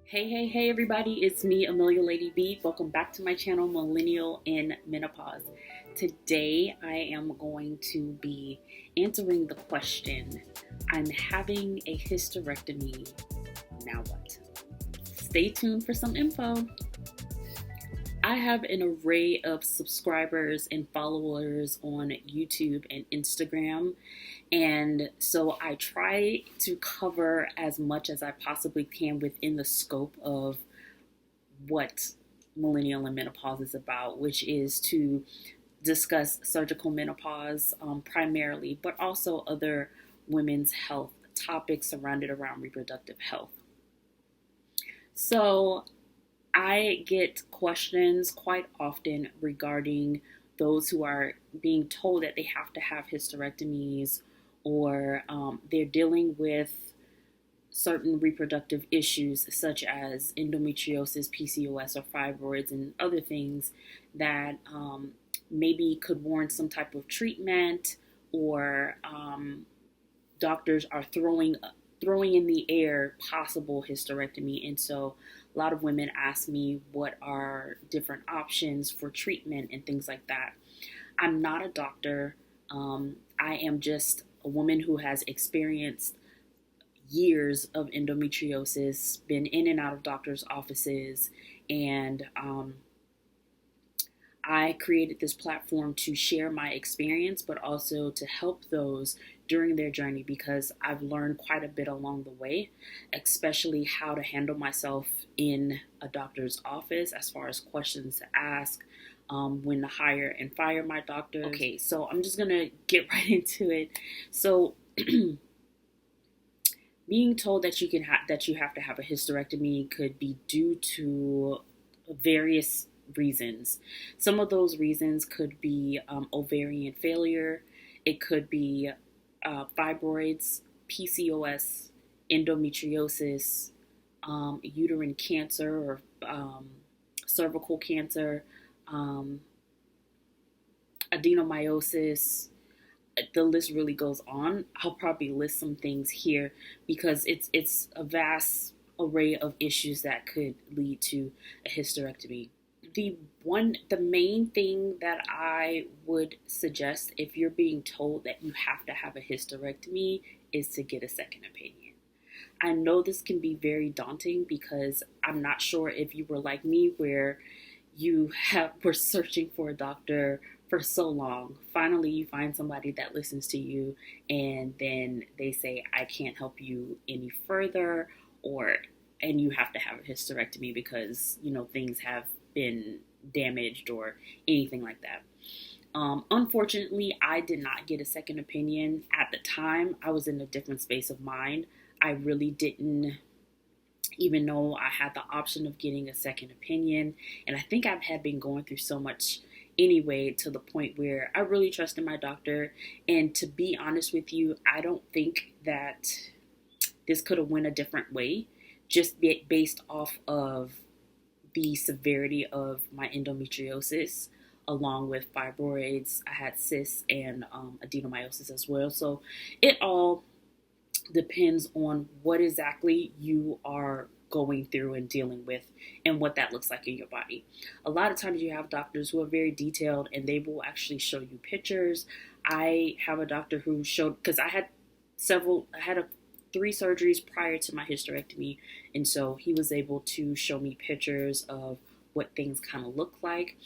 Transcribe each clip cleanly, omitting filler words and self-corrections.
Hey, everybody, it's me, Amelia Lady B. Welcome back to my channel, Millennial in Menopause. Today, I am going to be answering the question, I'm having a hysterectomy, now what? Stay tuned for some info. I have an array of subscribers and followers on YouTube and Instagram, and so I try to cover as much as I possibly can within the scope of what Millennial and Menopause is about, which is to discuss surgical menopause primarily, but also other women's health topics surrounded around reproductive health. So I get questions quite often regarding those who are being told that they have to have hysterectomies, or they're dealing with certain reproductive issues such as endometriosis, PCOS, or fibroids, and other things that maybe could warrant some type of treatment, or doctors are throwing in the air possible hysterectomy. And so a lot of women ask me what are different options for treatment and things like that. I'm not a doctor. I am just a woman who has experienced years of endometriosis, been in and out of doctors' offices, and I created this platform to share my experience, but also to help those during their journey, because I've learned quite a bit along the way, especially how to handle myself in a doctor's office as far as questions to ask, when to hire and fire my doctor. Okay, so I'm just gonna get right into it. So being told that you have to have a hysterectomy could be due to various reasons. Some of those reasons could be ovarian failure. It could be fibroids, PCOS, endometriosis, uterine cancer, or cervical cancer, adenomyosis. The list really goes on. I'll probably list some things here because it's a vast array of issues that could lead to a hysterectomy. The main thing that I would suggest if you're being told that you have to have a hysterectomy is to get a second opinion. I know this can be very daunting because I'm not sure if you were like me, where were searching for a doctor for so long. Finally, you find somebody that listens to you, and then they say, I can't help you any further, and you have to have a hysterectomy because, things have been damaged or anything like that. Unfortunately, I did not get a second opinion. At the time, I was in a different space of mind. I really didn't even know I had the option of getting a second opinion. And I think I had been going through so much anyway, to the point where I really trusted my doctor. And to be honest with you, I don't think that this could have went a different way, just based off of the severity of my endometriosis, along with fibroids. I had cysts and adenomyosis as well. So it all depends on what exactly you are going through and dealing with, and what that looks like in your body. A lot of times you have doctors who are very detailed, and they will actually show you pictures. I have a doctor who showed, because I had 3 surgeries prior to my hysterectomy, and so he was able to show me pictures of what things kind of look like.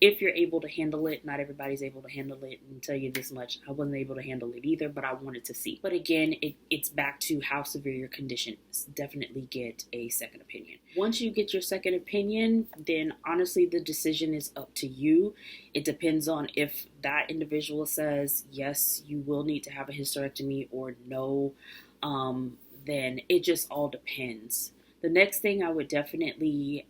If you're able to handle it, not everybody's able to handle it, and tell you this much, I wasn't able to handle it either, but I wanted to see. But again, it's back to how severe your condition is. Definitely get a second opinion. Once you get your second opinion, then honestly, the decision is up to you. It depends on if that individual says, yes, you will need to have a hysterectomy, or no. Then it just all depends. The next thing I would definitely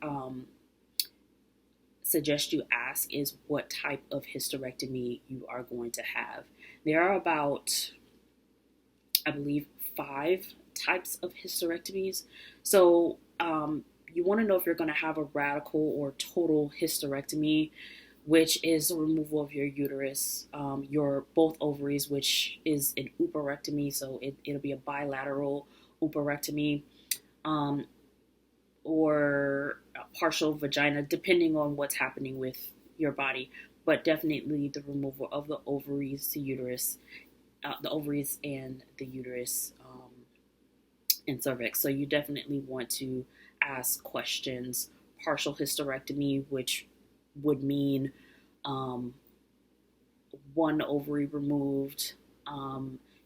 suggest you ask is what type of hysterectomy you are going to have. There are about, I believe, 5 types of hysterectomies. So you want to know if you're going to have a radical or total hysterectomy, which is the removal of your uterus, your both ovaries, which is an oophorectomy. So it'll be a bilateral oophorectomy, um, or a partial vagina, depending on what's happening with your body. But definitely the removal of the ovaries, the ovaries and the uterus, and cervix. So you definitely want to ask questions. Partial hysterectomy, which would mean um, one ovary removed.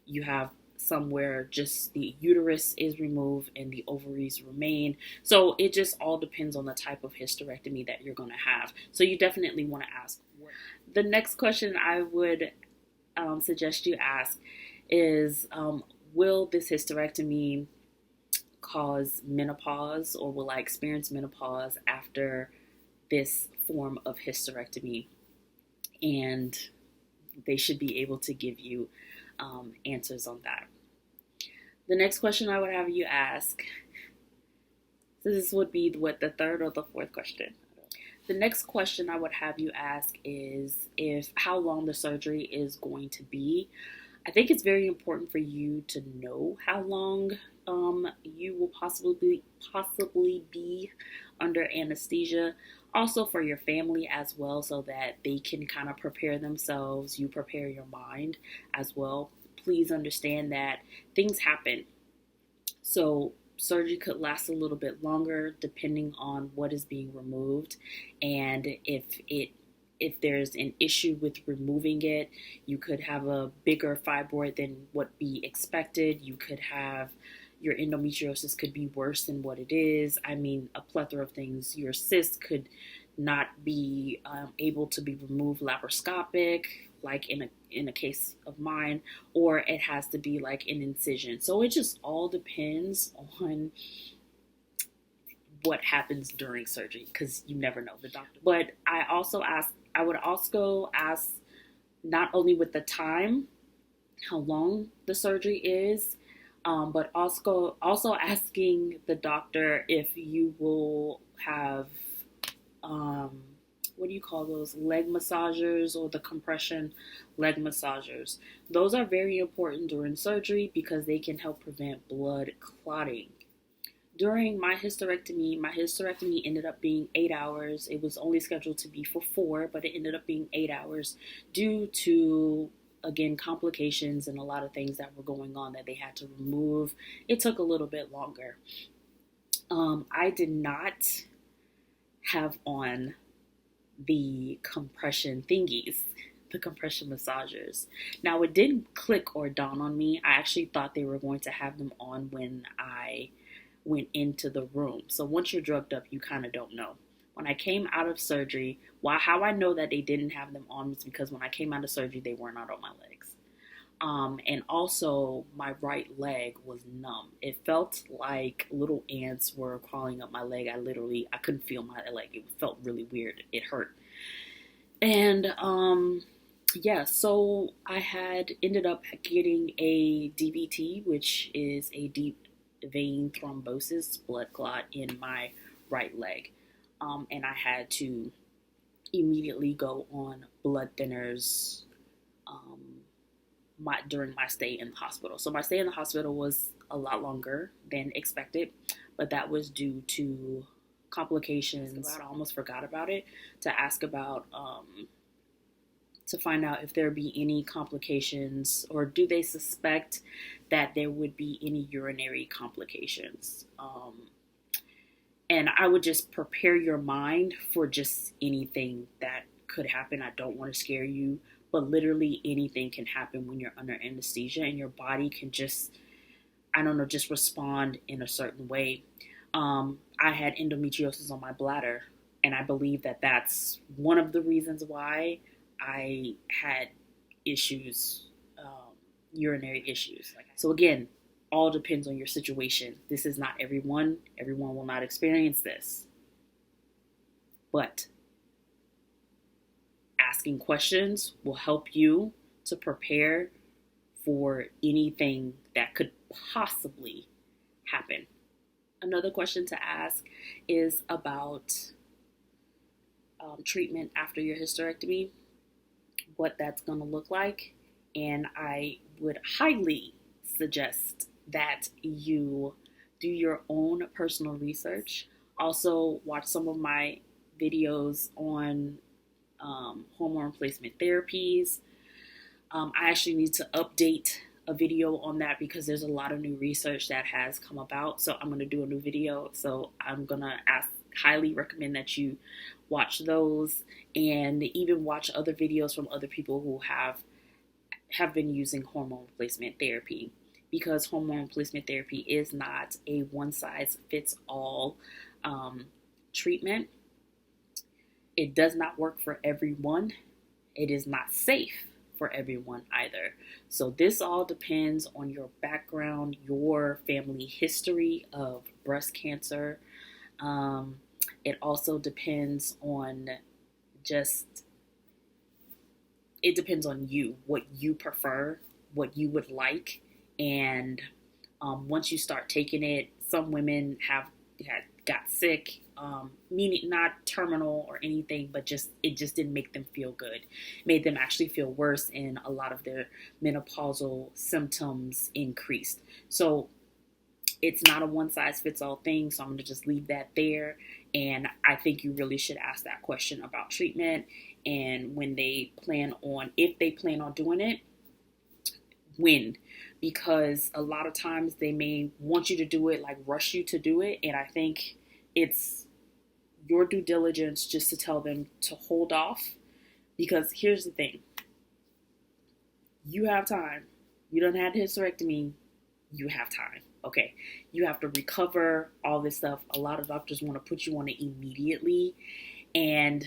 You have somewhere just the uterus is removed and the ovaries remain. So it just all depends on the type of hysterectomy that you're going to have. So you definitely want to ask. The next question I would suggest you ask is, will this hysterectomy cause menopause, or will I experience menopause after this form of hysterectomy? And they should be able to give you answers on that. The next question I would have you ask, so this would be what, the third or the fourth question? The next question I would have you ask is if how long the surgery is going to be. I think it's very important for you to know how long you will possibly be under anesthesia. Also for your family as well, so that they can kind of prepare themselves. You prepare your mind as well. Please understand that things happen. So surgery could last a little bit longer depending on what is being removed, and if there's an issue with removing it, you could have a bigger fibroid than what be expected. You could have your endometriosis could be worse than what it is. I mean, a plethora of things. Your cyst could not be able to be removed laparoscopic, like in a case of mine, or it has to be like an incision. So it just all depends on what happens during surgery, because you never know the doctor. But I would also ask not only with the time, how long the surgery is, but also asking the doctor if you will have what do you call those, leg massagers, or the compression leg massagers. Those are very important during surgery because they can help prevent blood clotting. During my hysterectomy ended up being 8 hours. It was only scheduled to be for 4, but it ended up being 8 hours due to, again, complications and a lot of things that were going on that they had to remove. It took a little bit longer. I did not have on the compression thingies, the compression massagers. Now, it didn't click or dawn on me. I actually thought they were going to have them on when I went into the room. So once you're drugged up, you kind of don't know. When I came out of surgery, how I know that they didn't have them on was because when I came out of surgery, they were not on my legs. And also my right leg was numb. It felt like little ants were crawling up my leg. I couldn't feel my leg. It felt really weird. It hurt. And yeah, so I had ended up getting a DVT, which is a deep vein thrombosis, blood clot in my right leg. And I had to immediately go on blood thinners during my stay in the hospital. So my stay in the hospital was a lot longer than expected, but that was due to complications. I almost forgot about it, to ask about, to find out if there be any complications, or do they suspect that there would be any urinary complications. And I would just prepare your mind for just anything that could happen. I don't want to scare you, but literally anything can happen when you're under anesthesia, and your body can just, I don't know, just respond in a certain way. I had endometriosis on my bladder, and I believe that that's one of the reasons why I had issues, urinary issues. So again, all depends on your situation. This is not everyone. Everyone will not experience this. But asking questions will help you to prepare for anything that could possibly happen. Another question to ask is about treatment after your hysterectomy, what that's going to look like. And I would highly suggest that you do your own personal research. Also, watch some of my videos on hormone replacement therapies. I actually need to update a video on that because there's a lot of new research that has come about. So I'm going to do a new video. So I'm going to highly recommend that you watch those and even watch other videos from other people who have been using hormone replacement therapy, because hormone replacement therapy is not a one size fits all treatment. It does not work for everyone. It is not safe for everyone either. So this all depends on your background, your family history of breast cancer. It also depends on just, it depends on you, what you prefer, what you would like. And once you start taking it, some women got sick, meaning not terminal or anything, but it just didn't make them feel good. It made them actually feel worse, and a lot of their menopausal symptoms increased. So it's not a one size fits all thing. So I'm going to just leave that there. And I think you really should ask that question about treatment and if they plan on doing it, when. Because a lot of times they may want you to do it, like rush you to do it. And I think it's your due diligence just to tell them to hold off. Because here's the thing. You have time. You don't have hysterectomy. You have time. Okay. You have to recover all this stuff. A lot of doctors want to put you on it immediately. And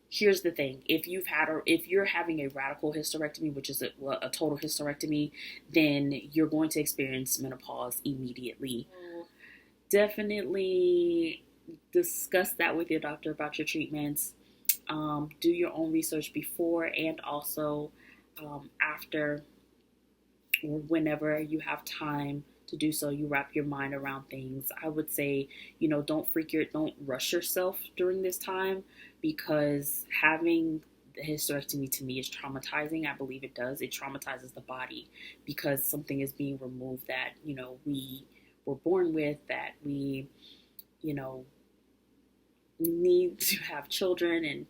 here's the thing. If you're having a radical hysterectomy, which is a total hysterectomy, then you're going to experience menopause immediately. Definitely discuss that with your doctor about your treatments. Do your own research before and also after, or whenever you have time to do so. You wrap your mind around things. I would say, don't rush yourself during this time, because having the hysterectomy to me is traumatizing. I believe it does. It traumatizes the body because something is being removed that, we were born with, that we, need to have children. And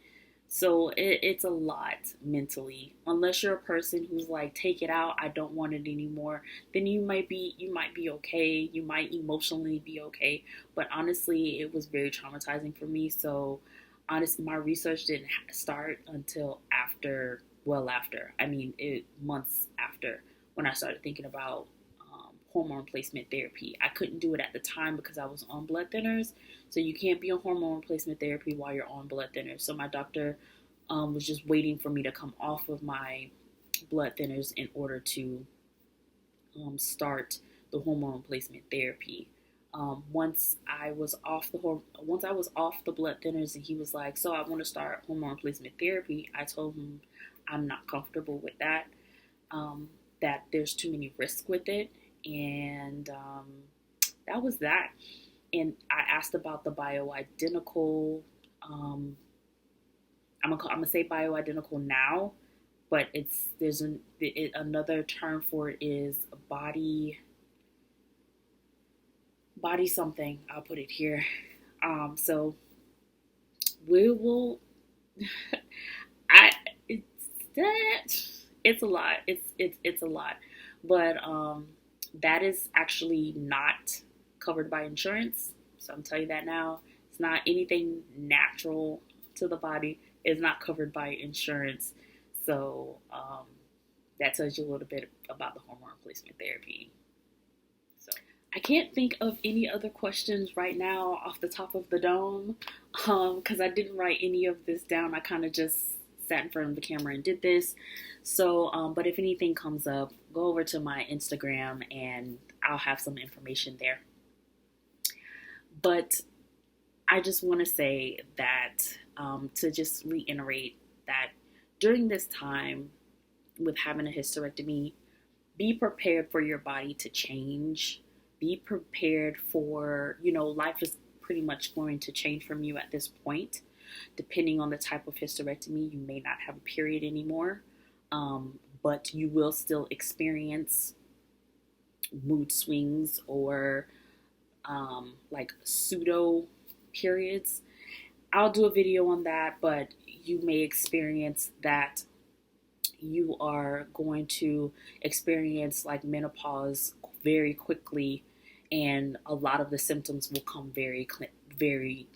so it's a lot mentally. Unless you're a person who's like, take it out, I don't want it anymore, then you might be okay. You might emotionally be okay. But honestly, it was very traumatizing for me. So honestly, my research didn't start until after. I mean, months after, when I started thinking about hormone replacement therapy. I couldn't do it at the time because I was on blood thinners. So you can't be on hormone replacement therapy while you're on blood thinners. So my doctor was just waiting for me to come off of my blood thinners in order to start the hormone replacement therapy. Once I was off the blood thinners, and he was like, "So I want to start hormone replacement therapy." I told him I'm not comfortable with that. That there's too many risks with it, and that was that. And I asked about the bioidentical. I'm gonna say bioidentical now, but another term for it is body something. I'll put it here. So we will. I it's that it's a lot. It's a lot, but that is actually not covered by insurance. So I'm telling you that now. It's not anything natural to the body. It's not covered by insurance. So that tells you a little bit about the hormone replacement therapy. So I can't think of any other questions right now off the top of the dome, because I didn't write any of this down. I kind of just sat in front of the camera and did this. So, but if anything comes up, go over to my Instagram and I'll have some information there. But I just want to say that, to just reiterate that during this time with having a hysterectomy, be prepared for your body to change. Be prepared for, life is pretty much going to change from you at this point. Depending on the type of hysterectomy, you may not have a period anymore, but you will still experience mood swings or like pseudo periods. I'll do a video on that, but you may experience that you are going to experience like menopause very quickly, and a lot of the symptoms will come very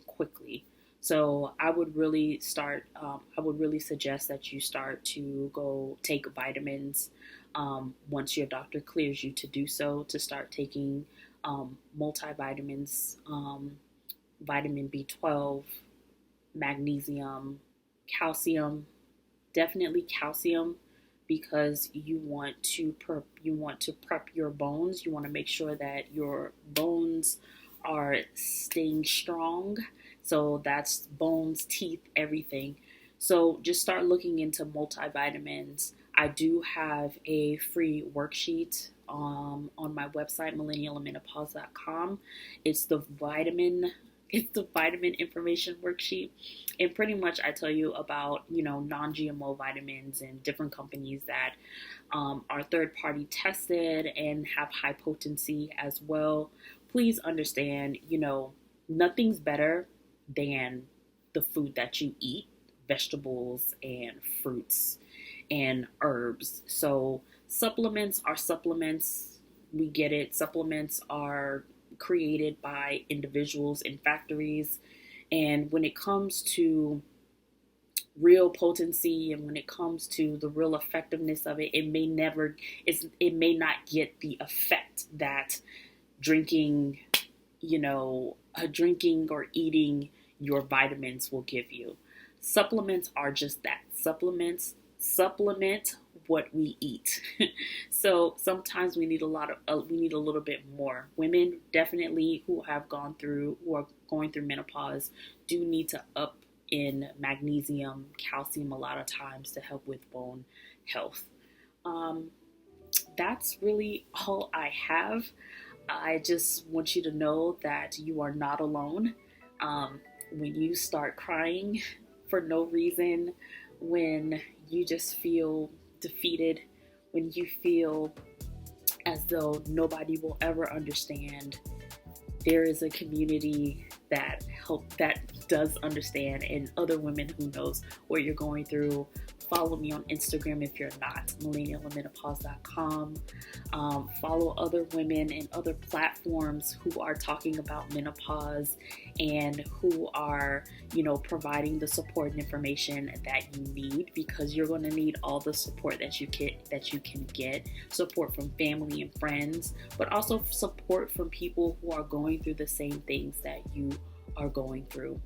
quickly. So I would really suggest that you start to go take vitamins once your doctor clears you to do so, to start taking multivitamins, vitamin B12, magnesium, calcium, definitely calcium, because you want to prep your bones. You want to make sure that your bones are staying strong. So that's bones, teeth, everything. So just start looking into multivitamins. I do have a free worksheet on my website, millennialandmenopause.com. It's the vitamin information worksheet, and pretty much I tell you about non-GMO vitamins and different companies that are third-party tested and have high potency as well. Please understand, nothing's better than the food that you eat, vegetables and fruits and herbs. So supplements are supplements. We get it. Supplements are created by individuals in factories. And when it comes to real potency and when it comes to the real effectiveness of it, it may not get the effect that drinking or eating your vitamins will give you. Supplements are just that. Supplements supplement what we eat. So sometimes we need a little bit more. Women definitely who are going through menopause do need to up in magnesium, calcium a lot of times to help with bone health. That's really all I have. I just want you to know that you are not alone. When you start crying for no reason, when you just feel defeated, when you feel as though nobody will ever understand, there is a community that does understand, and other women who knows what you're going through. Follow me on Instagram if you're not, millennialandmenopause.com. Follow other women and other platforms who are talking about menopause and who are, providing the support and information that you need, because you're going to need all the support that you can get. Support from family and friends, but also support from people who are going through the same things that you are going through.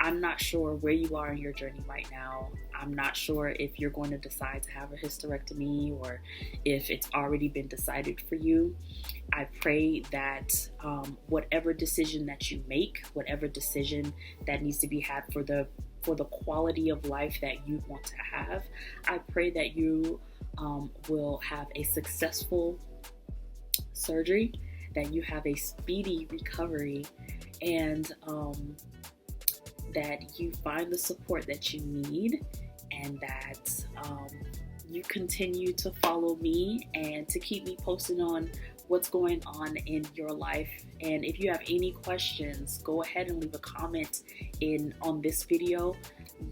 I'm not sure where you are in your journey right now. I'm not sure if you're going to decide to have a hysterectomy or if it's already been decided for you. I pray that whatever decision that you make, whatever decision that needs to be had for the quality of life that you want to have, I pray that you will have a successful surgery, that you have a speedy recovery, and that you find the support that you need, and that you continue to follow me and to keep me posted on what's going on in your life. And if you have any questions, go ahead and leave a comment on this video.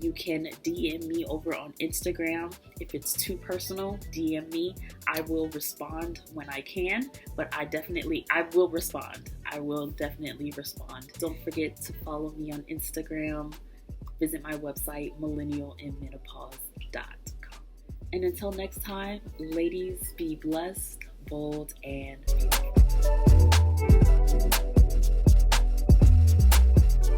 You can DM me over on Instagram. If it's too personal, DM me. I will respond when I can, but I will respond. I will definitely respond. Don't forget to follow me on Instagram. Visit my website, millennialandmenopause.com. And until next time, ladies, be blessed, bold, and